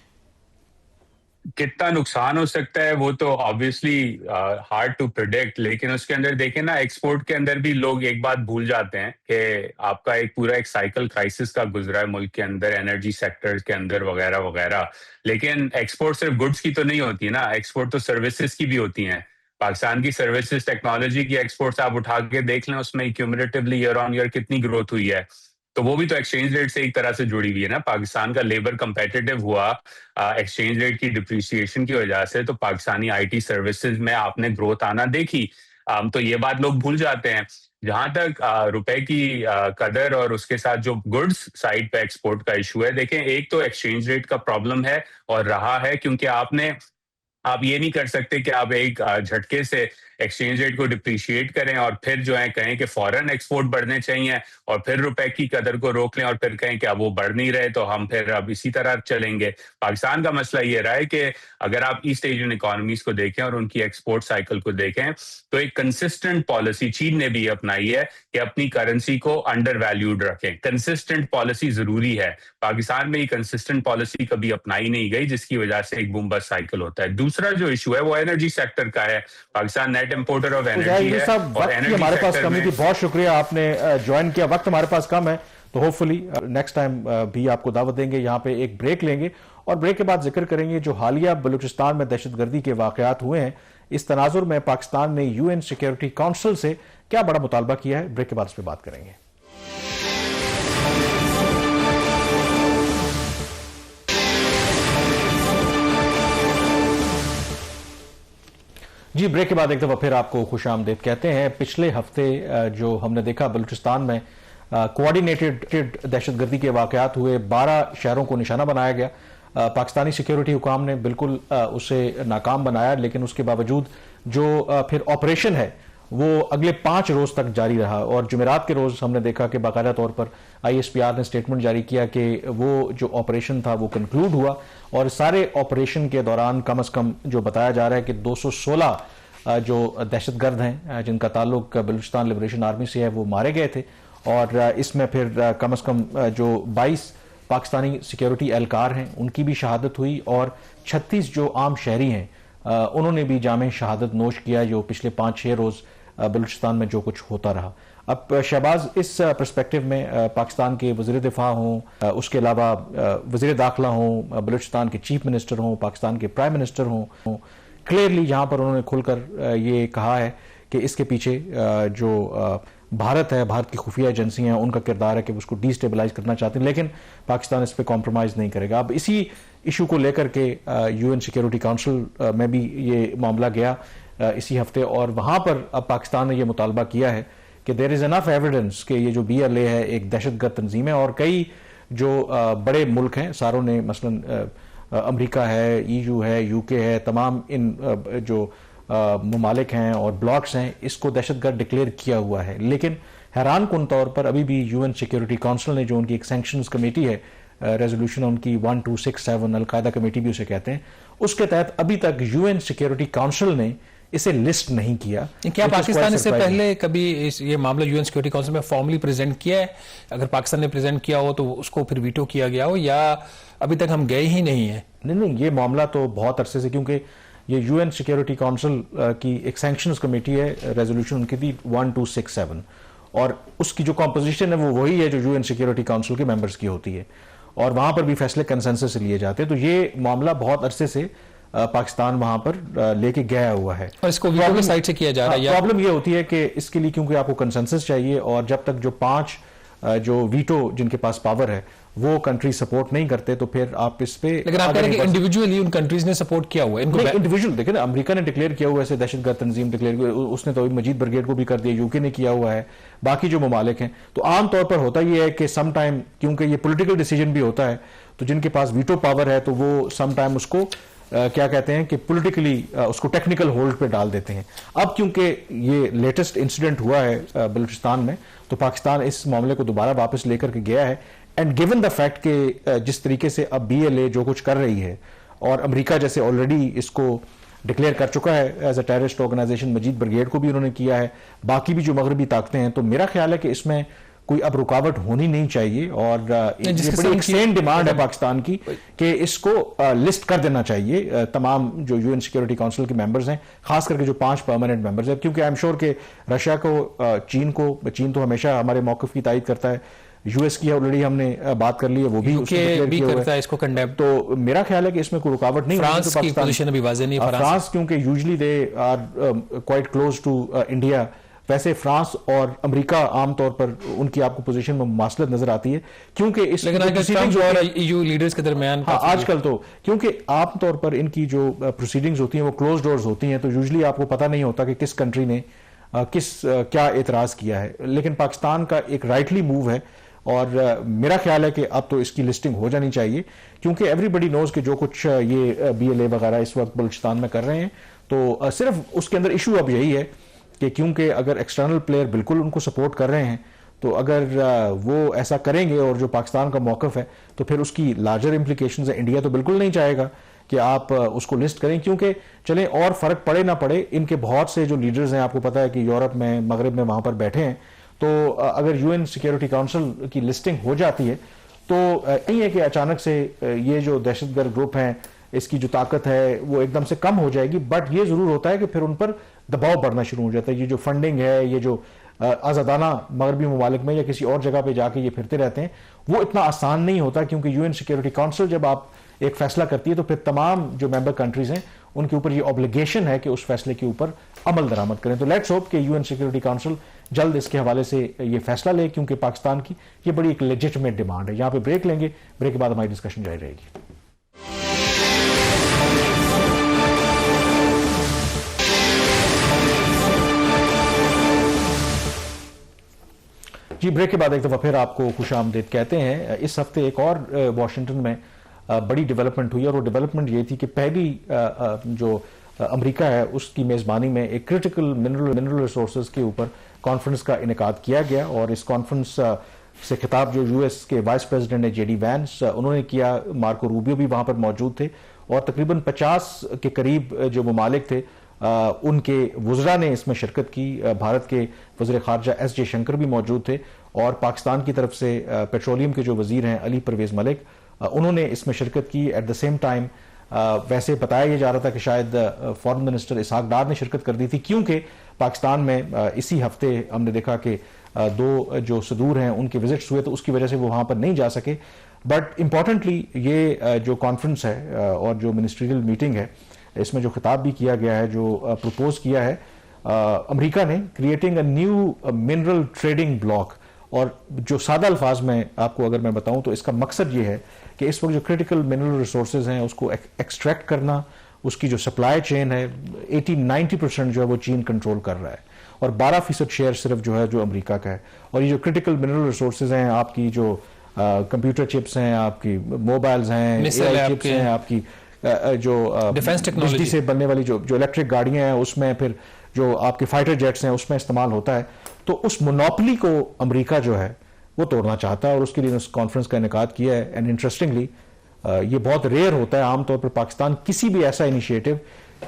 [SPEAKER 3] कितना नुकसान हो सकता है वो तो ऑब्वियसली हार्ड टू प्रिडिक्ट, लेकिन उसके अंदर देखें ना, एक्सपोर्ट के अंदर भी लोग एक बात भूल जाते हैं कि आपका एक पूरा एक साइकिल क्राइसिस का गुजरा है मुल्क के अंदर, एनर्जी सेक्टर के अंदर वगैरह वगैरह। लेकिन एक्सपोर्ट सिर्फ गुड्स की तो नहीं होती ना, एक्सपोर्ट तो सर्विसेज की भी होती हैं। पाकिस्तान की सर्विसेज टेक्नोलॉजी की एक्सपोर्ट्स आप उठा के देख लें, उसमें क्यूमुलेटिवली ईयर ऑन ईयर कितनी ग्रोथ हुई है। तो वो भी तो एक्सचेंज रेट से एक तरह से जुड़ी हुई है ना। पाकिस्तान का लेबर कंपेटिटिव हुआ एक्सचेंज रेट की डिप्रिसिएशन की वजह से, तो पाकिस्तानी आईटी सर्विसेज में आपने ग्रोथ आना देखी। तो ये बात लोग भूल जाते हैं। जहां तक रुपए की कदर और उसके साथ जो गुड्स साइड पे एक्सपोर्ट का इशू है, देखें एक तो एक्सचेंज रेट का प्रॉब्लम है और रहा है, क्योंकि आप ये नहीं कर सकते कि आप एक झटके से एक्सचेंज रेट को डिप्रिशिएट करें और फिर जो है कहें कि फॉरेन एक्सपोर्ट बढ़ने चाहिए और फिर रुपए की कदर को रोक लें और फिर कहें कि अब वो बढ़ नहीं रहे तो हम फिर अब इसी तरह चलेंगे। पाकिस्तान का मसला ये रहा है कि अगर आप ईस्ट एशियन इकोनॉमीज को देखें और उनकी एक्सपोर्ट साइकिल को देखें तो एक कंसिस्टेंट पॉलिसी चीन ने भी अपनाई है कि अपनी करेंसी को अंडर वैल्यूड रखें। कंसिस्टेंट पॉलिसी जरूरी है। पाकिस्तान में ये कंसिस्टेंट पॉलिसी कभी अपनाई नहीं गई, जिसकी वजह से एक बूम बस्ट साइकिल होता है। दूसरा जो इशू है वो एनर्जी सेक्टर का है। Pakistan net importer of energy है और एनर्जी
[SPEAKER 1] हमारे पास
[SPEAKER 3] सेक्टर
[SPEAKER 1] कमी थी। बहुत शुक्रिया आपने ज्वाइन किया। वक्त हमारे पास कम है तो होपफुली नेक्स्ट टाइम भी आपको दावत देंगे। यहाँ पे एक ब्रेक लेंगे और ब्रेक के बाद जिक्र करेंगे जो हालिया बलूचिस्तान में दहशतगर्दी के वाकयात हुए हैं। इस तनाजुर में पाकिस्तान ने यूएन सिक्योरिटी काउंसिल से क्या बड़ा मुतालबा किया है, ब्रेक के बाद इस पर बात करेंगे। जी, ब्रेक के बाद एक दफा फिर आपको खुश आमदीद कहते हैं। पिछले हफ्ते जो हमने देखा बलूचिस्तान में कोऑर्डिनेटेड दहशतगर्दी के वाकयात हुए, 12 शहरों को निशाना बनाया गया। पाकिस्तानी सिक्योरिटी हुकाम ने बिल्कुल उसे नाकाम बनाया, लेकिन उसके बावजूद जो फिर ऑपरेशन है वो अगले 5 रोज तक जारी रहा। और जुमेरात के रोज हमने देखा कि बाकायदा तौर पर ISPR ने स्टेटमेंट जारी किया कि वो जो ऑपरेशन था वो कंक्लूड हुआ, और सारे ऑपरेशन के दौरान कम से कम जो बताया जा रहा है कि 216 जो दहशतगर्द हैं जिनका ताल्लुक बलूचिस्तान लिबरेशन आर्मी से है वो मारे गए थे। और इसमें फिर कम से कम जो 22 पाकिस्तानी सिक्योरिटी एहलकार हैं उनकी भी शहादत हुई, और 36 जो आम शहरी हैं उन्होंने भी जामे शहादत नोश किया, जो पिछले 5-6 रोज बलूचिस्तान में जो कुछ होता रहा। अब शहबाज, इस पर्सपेक्टिव में पाकिस्तान के वज़ीर दिफा हों, उसके अलावा वज़ीर दाखिला हों, बलूचिस्तान के चीफ मिनिस्टर हों, पाकिस्तान के प्राइम मिनिस्टर हों, क्लियरली यहाँ पर उन्होंने खुलकर ये कहा है कि इसके पीछे जो भारत है, भारत की खुफिया एजेंसियां, उनका किरदार है कि उसको डिस्टेबलाइज करना चाहते हैं, लेकिन पाकिस्तान इस पर कॉम्प्रोमाइज़ नहीं करेगा। अब इसी इशू को लेकर के UN सिक्योरिटी काउंसिल में भी ये मामला गया इसी हफ्ते, और वहाँ पर अब पाकिस्तान ने यह मुतालबा किया है कि देयर इज़ एनफ एविडेंस कि ये जो BLA है एक दहशतगर्द तंजीम है। और कई जो बड़े मुल्क हैं सारों ने, मसलन अमेरिका है, EU है, UK है, तमाम इन जो ममालिक हैं और ब्लॉक्स हैं, इसको दहशतगर्द डिक्लेयर किया हुआ है। लेकिन हैरान कुन तौर पर अभी भी UN सिक्योरिटी काउंसिल ने, जो उनकी एक सैंक्शंस कमेटी है, रेजोल्यूशन उनकी 1267, अलकायदा कमेटी भी उसे कहते हैं, उसके तहत अभी तक UN सिक्योरिटी काउंसिल ने इसे लिस्ट नहीं किया।
[SPEAKER 2] क्या पाकिस्तान इससे पहले कभी ये मामला UN सिक्योरिटी काउंसिल में फॉर्मली प्रेजेंट किया है? अगर पाकिस्तान ने प्रेजेंट किया हो तो उसको फिर वीटो किया गया हो, या अभी तक हम गए ही नहीं है?
[SPEAKER 1] नहीं, ये मामला तो बहुत अरसे से, क्योंकि ये UN सिक्योरिटी काउंसिल की एक सैंक्शंस कमेटी है, रेजोल्यूशन उनकी थी 1267, और उसकी जो कॉम्पोजिशन है वो वही है जो UN सिक्योरिटी काउंसिल के मेंबर्स की होती है, और वहां पर भी फैसले कंसेंसस से लिए जाते हैं। तो ये मामला बहुत अरसे से पाकिस्तान वहां पर लेके गया हुआ है,
[SPEAKER 2] और इसको वीटो की साइड से किया जा रहा है।
[SPEAKER 1] प्रॉब्लम ये होती है कि इसके लिए क्योंकि आपको कंसेंसस चाहिए, और जब तक जो 5 जो वीटो जिनके पास पावर है वो कंट्री सपोर्ट नहीं करते, तो फिर आप इस पे,
[SPEAKER 2] लेकिन आप कह रहे हैं कि इंडिविजुअली उन कंट्रीज ने सपोर्ट किया हुआ है इनको?
[SPEAKER 1] इंडिविजुअल देखिए ना, अमेरिका ने डिक्लेयर किया हुआ है ऐसे दहशतगर्द तंजीम, डिक्लेयर उसने तो मजीद ब्रिगेड को भी कर दिया, UK ने किया हुआ है, बाकी जो ममालिक हैं। तो आमतौर पर होता यह है कि सम टाइम, क्योंकि ये पॉलिटिकल डिसीजन भी होता है, तो जिनके पास वीटो पावर है तो वो सम टाइम उसको क्या कहते हैं कि पॉलिटिकली उसको टेक्निकल होल्ड पे डाल देते हैं। अब क्योंकि ये लेटेस्ट इंसिडेंट हुआ है बलूचिस्तान में, तो पाकिस्तान इस मामले को दोबारा वापस लेकर के गया है। एंड गिवन द फैक्ट कि जिस तरीके से अब BLA जो कुछ कर रही है, और अमेरिका जैसे ऑलरेडी इसको डिक्लेयर कर चुका है as a terrorist organisation, Majeed brigade को भी उन्होंने किया है, बाकी भी जो मगरबी ताकतें हैं, तो मेरा ख्याल है कि इसमें कोई अब रुकावट होनी नहीं चाहिए। और ये बड़ी एक्सटेंड डिमांड है पाकिस्तान की कि इसको लिस्ट कर देना चाहिए तमाम जो UN सिक्योरिटी काउंसिल के मेंबर्स हैं, खास करके जो 5 परमानेंट मेंबर्स हैं, क्योंकि आई एम श्योर कि रशिया को, चीन तो हमेशा हमारे मौक़िफ़ की तायद करता है, US की ऑलरेडी हमने बात कर ली है, वो भी
[SPEAKER 2] भी करता है इसको कंडेम।
[SPEAKER 1] तो मेरा ख्याल है कि इसमें कोई रुकावट नहीं।
[SPEAKER 2] फ्रांस की पोजीशन अभी वाज़ेह नहीं है।
[SPEAKER 1] फ्रांस क्योंकि usually they are quite close to India, वैसे फ्रांस और अमेरिका आमतौर पर उनकी आपको पोजीशन में मुमासलत नजर आती है, क्योंकि इस
[SPEAKER 2] EU लीडर्स के दरमियान
[SPEAKER 1] आजकल तो, क्योंकि आमतौर पर इनकी जो प्रोसीडिंग्स होती हैं वो क्लोज डोर्स होती हैं, तो यूजुअली आपको पता नहीं होता कि किस कंट्री ने क्या एतराज किया है। लेकिन पाकिस्तान का एक राइटली मूव है, और मेरा ख्याल है कि अब तो इसकी लिस्टिंग हो जानी चाहिए, क्योंकि एवरीबडी नोज कि जो कुछ ये BLA वगैरह इस वक्त बलूचिस्तान में कर रहे हैं, तो सिर्फ उसके अंदर इशू अब यही है कि क्योंकि अगर एक्सटर्नल प्लेयर बिल्कुल उनको सपोर्ट कर रहे हैं, तो अगर वो ऐसा करेंगे और जो पाकिस्तान का मौक़िफ़ है, तो फिर उसकी लार्जर इम्प्लीकेशंस है। इंडिया तो बिल्कुल नहीं चाहेगा कि आप उसको लिस्ट करें, क्योंकि चलें और फ़र्क पड़े ना पड़े, इनके बहुत से जो लीडर्स हैं, आपको पता है कि यूरोप में, मगरब में, वहाँ पर बैठे हैं, तो अगर UN सिक्योरिटी काउंसिल की लिस्टिंग हो जाती है, तो नहीं है कि अचानक से ये जो दहशतगर्द ग्रुप हैं, इसकी जो ताकत है वो एकदम से कम हो जाएगी, बट ये जरूर होता है कि फिर उन पर दबाव बढ़ना शुरू हो जाता है। ये जो फंडिंग है, ये जो आज़ादाना मगरबी ममालिक में या किसी और जगह पे जाके ये फिरते रहते हैं, वो इतना आसान नहीं होता, क्योंकि UN सिक्योरिटी काउंसिल जब आप एक फैसला करती है, तो फिर तमाम जो मेंबर कंट्रीज हैं उनके ऊपर ये ऑब्लिगेशन है कि उस फैसले के ऊपर अमल दरामद करें। तो लेट्स होप कि UN सिक्योरिटी काउंसिल जल्द इसके हवाले से ये फैसला ले, क्योंकि पाकिस्तान की ये बड़ी एक लेजिटिमेट डिमांड है। यहाँ पे ब्रेक लेंगे, ब्रेक के बाद हमारी डिस्कशन जारी रहेगी। जी, ब्रेक के बाद एक दफ़ा फिर आपको खुशामदीद कहते हैं। इस हफ्ते एक और वाशिंगटन में बड़ी डेवलपमेंट हुई और वो डेवलपमेंट ये थी कि पहली जो अमेरिका है उसकी मेज़बानी में एक क्रिटिकल मिनरल रिसोर्सेज के ऊपर कॉन्फ्रेंस का इनेकाद किया गया और इस कॉन्फ्रेंस से खिताब जो यूएस के वाइस प्रेसिडेंट है जेडी वैंस उन्होंने किया। मार्को रूबियो भी वहां पर मौजूद थे और तकरीबन 50 के करीब जो ममालिक थे उनके वुज़रा ने इसमें शिरकत की। भारत के वज़ीर ख़ारजा एस जयशंकर भी मौजूद थे और पाकिस्तान की तरफ से पेट्रोलियम के जो वज़ीर हैं अली परवेज़ मलिक उन्होंने इसमें शिरकत की। एट द सेम टाइम वैसे बताया यह जा रहा था कि शायद फॉरेन मिनिस्टर इसहाक डार ने शिरकत कर दी थी, क्योंकि पाकिस्तान में इसी हफ्ते हमने देखा कि दो जो सदूर हैं उनके विजिट्स हुए तो उसकी वजह से वो वहां पर नहीं जा सके। बट इंपॉर्टेंटली ये जो कॉन्फ्रेंस है और जो मिनिस्ट्रियल मीटिंग है इसमें जो खिताब भी किया गया है, जो प्रपोज किया है अमेरिका ने, creating a new mineral trading block. और जो सादा अल्फाज में आपको अगर मैं बताऊं तो इसका मकसद ये है कि इस वक्त जो क्रिटिकल मिनरल रिसोर्सेज हैं उसको एक्सट्रैक्ट करना, उसकी जो सप्लाई चेन है 80-90% जो है वो चीन कंट्रोल कर रहा है और 12% शेयर सिर्फ जो है जो अमेरिका का है। और ये जो क्रिटिकल मिनरल रिसोर्सेज हैं, आपकी जो कंप्यूटर चिप्स हैं, आपकी मोबाइल्स हैं, एआई चिप्स हैं, आपकी जो
[SPEAKER 2] डिफेंस टेक्नोलॉजी
[SPEAKER 1] बिजली से बनने वाली जो इलेक्ट्रिक गाड़ियां हैं उसमें, फिर जो आपके फाइटर जेट्स हैं उसमें इस्तेमाल होता है। तो उस मोनोपोली को अमेरिका जो है वो तोड़ना चाहता है और उसके लिए उस कॉन्फ्रेंस का इनेकाद किया है। एंड इंटरेस्टिंगली ये बहुत रेयर होता है, आमतौर पर पाकिस्तान किसी भी ऐसा इनिशिएटिव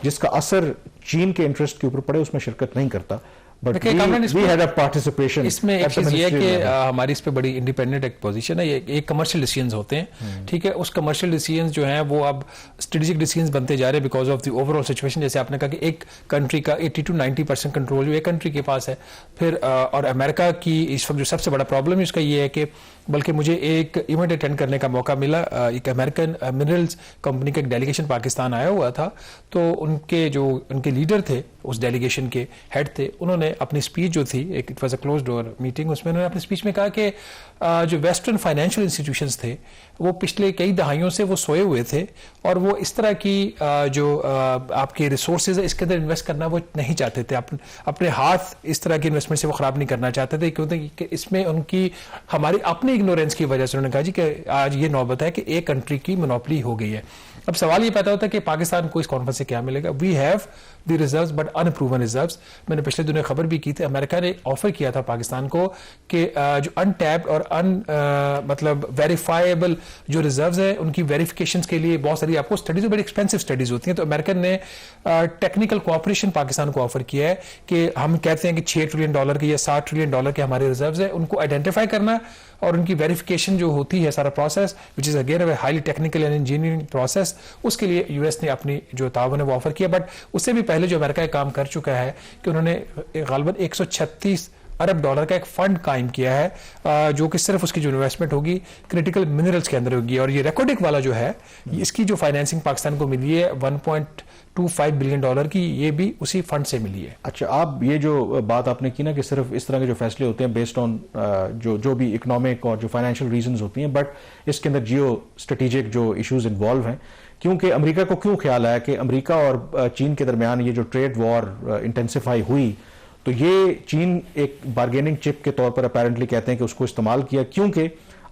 [SPEAKER 1] जिसका असर चीन के इंटरेस्ट के ऊपर पड़े उसमें शिरकत नहीं करता। But we had a participation.
[SPEAKER 2] इसमें एक चीज ये है कि हमारी इस पे बड़ी इंडिपेंडेंट एक पोजीशन है। ये कमर्शियल डिसीजंस होते हैं, ठीक है। उस कमर्शियल डिसीजंस जो हैं वो अब स्ट्रेटेजिक डिसीजंस बनते जा रहे हैं because of the overall situation. जैसे आपने कहा कि एक कंट्री का 80-90% कंट्रोल जो एक कंट्री के पास है। फिर और अमेरिका की इस वक्त जो सबसे बड़ा प्रॉब्लम है उसका ये है कि, बल्कि मुझे एक इवेंट अटेंड करने का मौका मिला, एक अमेरिकन मिनरल्स कंपनी का एक डेलीगेशन पाकिस्तान आया हुआ था। तो उनके लीडर थे, उस डेलीगेशन के हेड थे, उन्होंने अपनी स्पीच जो थी, एक it was a close door meeting, उसमें उन्होंने अपनी स्पीच में कहा कि जो वेस्टर्न फाइनेंशियल इंस्टीट्यूशंस थे वो पिछले कई दहाइयों से वो सोए हुए थे और वो इस तरह की जो आपके रिसोर्सेज है इसके अंदर इन्वेस्ट करना वो नहीं चाहते थे। अपने हाथ इस तरह की इन्वेस्टमेंट से वो खराब नहीं करना चाहते थे, क्योंकि इसमें उनकी हमारी अपनी इग्नोरेंस की वजह से उन्होंने कहा जी कि आज ये नौबत है कि एक कंट्री की मोनोपोली हो गई है। अब सवाल ये पैदा होता है कि पाकिस्तान को इस कॉन्फ्रेंस से क्या मिलेगा। We have the reserves but unproven reserves. मैंने पिछले दिनों खबर भी की थी, अमेरिका ने ऑफर किया था पाकिस्तान को कि जो अनटैप्ड और मतलब वेरीफाइबल जो रिजर्व्स है उनकी वेरिफिकेशन के लिए बहुत सारी आपको स्टडीज, बड़ी एक्सपेंसिव स्टडीज होती हैं। तो अमेरिकन ने टेक्निकल कोऑपरेशन पाकिस्तान को ऑफर किया है कि हम कहते हैं कि $6 ट्रिलियन के या $7 ट्रिलियन के हमारे रिजर्व्स है, उनको आइडेंटिफाई करना और उनकी वेरिफिकेशन जो होती है सारा process which is again a highly technical and engineering process, उसके लिए यूएस ने अपनी जो ताउन है वो ऑफर किया। बट उससे भी पहले जो अमेरिका काम कर चुका है कि उन्होंने गालबन $136 अरब का एक फंड कायम किया है जो कि सिर्फ उसकी जो इन्वेस्टमेंट होगी क्रिटिकल मिनरल्स के अंदर होगी। और ये रेकॉर्डिक वाला जो है इसकी जो फाइनेंसिंग पाकिस्तान को मिली है $1.25 बिलियन की, ये भी उसी फंड से मिली है।
[SPEAKER 1] अच्छा, आप ये जो बात आपने की ना कि सिर्फ इस तरह के जो फैसले होते हैं बेस्ड ऑन जो भी इकोनॉमिक और जो फाइनेंशियल रीजंस होती हैं, बट इसके अंदर जियो स्ट्रेटेजिक जो इश्यूज इन्वॉल्व हैं, क्योंकि अमेरिका को क्यों ख्याल आया कि अमेरिका और चीन के दरमियान ये जो ट्रेड वॉर इंटेंसिफाई हुई तो ये चीन एक बार्गेनिंग चिप के तौर पर अपेरेंटली कहते हैं कि उसको इस्तेमाल किया, क्योंकि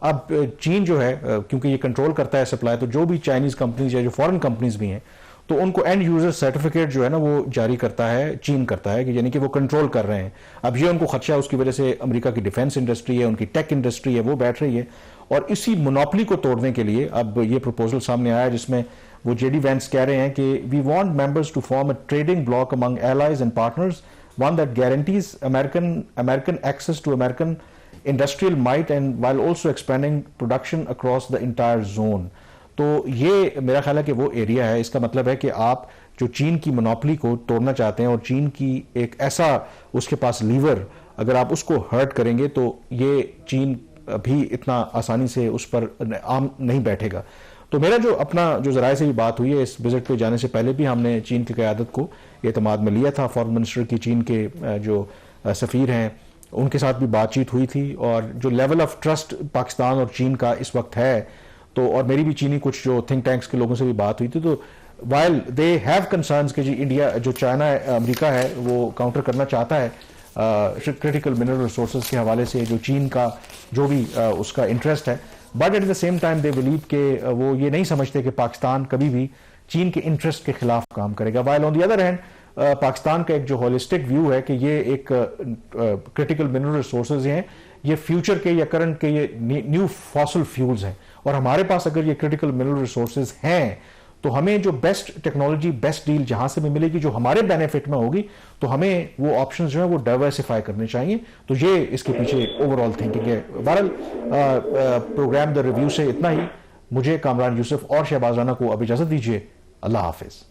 [SPEAKER 1] अब चीन जो है क्योंकि ये कंट्रोल करता है सप्लाई, तो जो भी चाइनीज कंपनीज या जो फॉरेन कंपनीज भी हैं तो उनको एंड यूजर सर्टिफिकेट जो है ना वो जारी करता है, चीन करता है, कि यानी कि वो कंट्रोल कर रहे हैं। अब ये उनको खदशा, उसकी वजह से अमेरिका की डिफेंस इंडस्ट्री है, उनकी टेक इंडस्ट्री है, वो बैठ रही है। और इसी मोनोपोली को तोड़ने के लिए अब ये प्रपोजल सामने आया जिसमें वो जेडी वैंस कह रहे हैं कि we want members to form a trading bloc among allies and partners, one that guarantees American access to American industrial might and while also expanding production across the entire zone। तो ये मेरा ख्याल है कि वो एरिया है। इसका मतलब है कि आप जो चीन की मोनोपोली को तोड़ना चाहते हैं और चीन की एक ऐसा उसके पास लीवर, अगर आप उसको हर्ट करेंगे तो ये चीन भी इतना आसानी से उस पर आम नहीं बैठेगा। तो मेरा जो अपना जो जराए से भी बात हुई है, इस विजिट पे जाने से पहले भी हमने चीन की क़यादत को एतमाद में लिया था। फॉरेन मिनिस्टर की चीन के जो सफ़ीर हैं उनके साथ भी बातचीत हुई थी और जो लेवल ऑफ ट्रस्ट पाकिस्तान और चीन का इस वक्त है, तो और मेरी भी चीनी कुछ जो थिंक टैंक्स के लोगों से भी बात हुई थी, तो वाइल दे हैव कंसर्न्स कि जी इंडिया जो चाइना अमेरिका है वो काउंटर करना चाहता है, क्रिटिकल मिनरल रिसोर्सेज के हवाले से जो चीन का जो भी उसका इंटरेस्ट है, but at the same time they believe के वो ये नहीं समझते कि पाकिस्तान कभी भी चीन के इंटरेस्ट के खिलाफ काम करेगा। While on the other hand Pakistan का एक जो होलिस्टिक व्यू है कि ये एक क्रिटिकल मिनरल रिसोर्सेज हैं, ये फ्यूचर के या करंट के ये न्यू फॉसिल फ्यूल्स हैं, और हमारे पास अगर ये क्रिटिकल मिनरल रिसोर्सेज हैं तो हमें जो बेस्ट टेक्नोलॉजी, बेस्ट डील जहां से भी मिलेगी जो हमारे बेनिफिट में होगी, तो हमें वो ऑप्शंस जो है वो डाइवर्सिफाई करने चाहिए। तो ये इसके पीछे ओवरऑल थिंकिंग है। बहरहाल प्रोग्राम द रिव्यू से इतना ही। मुझे कामरान यूसुफ और शहबाज राना को अब इजाजत दीजिए। अल्लाह हाफिज।